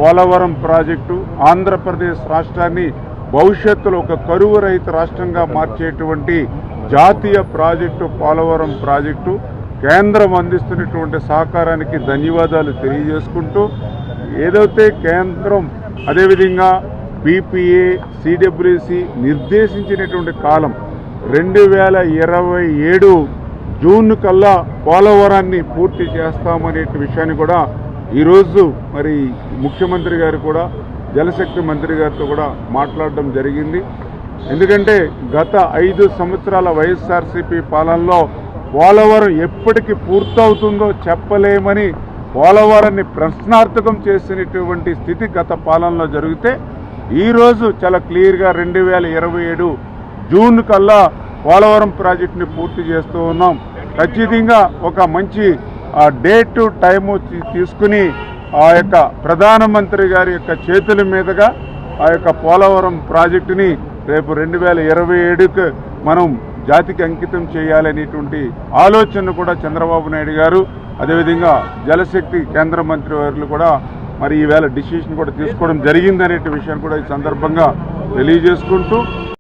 Polavaram project Andhra Pradesh రాష్ట్రాన్ని భవిష్యత్తులో ఒక కరువు రహిత రాష్ట్రంగా మార్చేటువంటి జాతీయ ప్రాజెక్టు పోలవరం ప్రాజెక్టు కేంద్రం అందిస్తున్నటువంటి సహకారానికి ధన్యవాదాలు తెలియజేసుకుంటూ ఏదైతే కేంద్రం అదేవిధంగా బీపీఏ సిడబ్ల్యూసి నిర్దేశించినటువంటి కాలం 2027 జూన్ కల్లా పోలవరాన్ని పూర్తి చేస్తామనే విషయాన్ని కూడా ఈరోజు మరి ముఖ్యమంత్రి గారు కూడా జలశక్తి మంత్రి గారితో కూడా మాట్లాడడం జరిగింది. ఎందుకంటే గత 5 సంవత్సరాల వైఎస్ఆర్సీపీ పాలనలో పోలవరం ఎప్పటికి పూర్తవుతుందో చెప్పలేమని పోలవరాన్ని ప్రశ్నార్థకం చేసినటువంటి స్థితి గత పాలనలో జరిగితే ఈరోజు చాలా క్లియర్గా 2027 జూన్ కల్లా పోలవరం ప్రాజెక్టుని పూర్తి చేస్తూ ఉన్నాం. ఖచ్చితంగా ఒక మంచి డేట్ టైము తీసుకుని ఆ యొక్క ప్రధానమంత్రి గారి యొక్క చేతుల మీదుగా ఆ యొక్క పోలవరం ప్రాజెక్టుని రేపు 2027కు మనం జాతికి అంకితం చేయాలనేటువంటి ఆలోచన కూడా చంద్రబాబు నాయుడు గారు అదేవిధంగా జలశక్తి కేంద్ర మంత్రి వారు కూడా మరి ఈవేళ డిసిషన్ కూడా తీసుకోవడం జరిగిందనే విషయాన్ని కూడా ఈ సందర్భంగా తెలియజేసుకుంటూ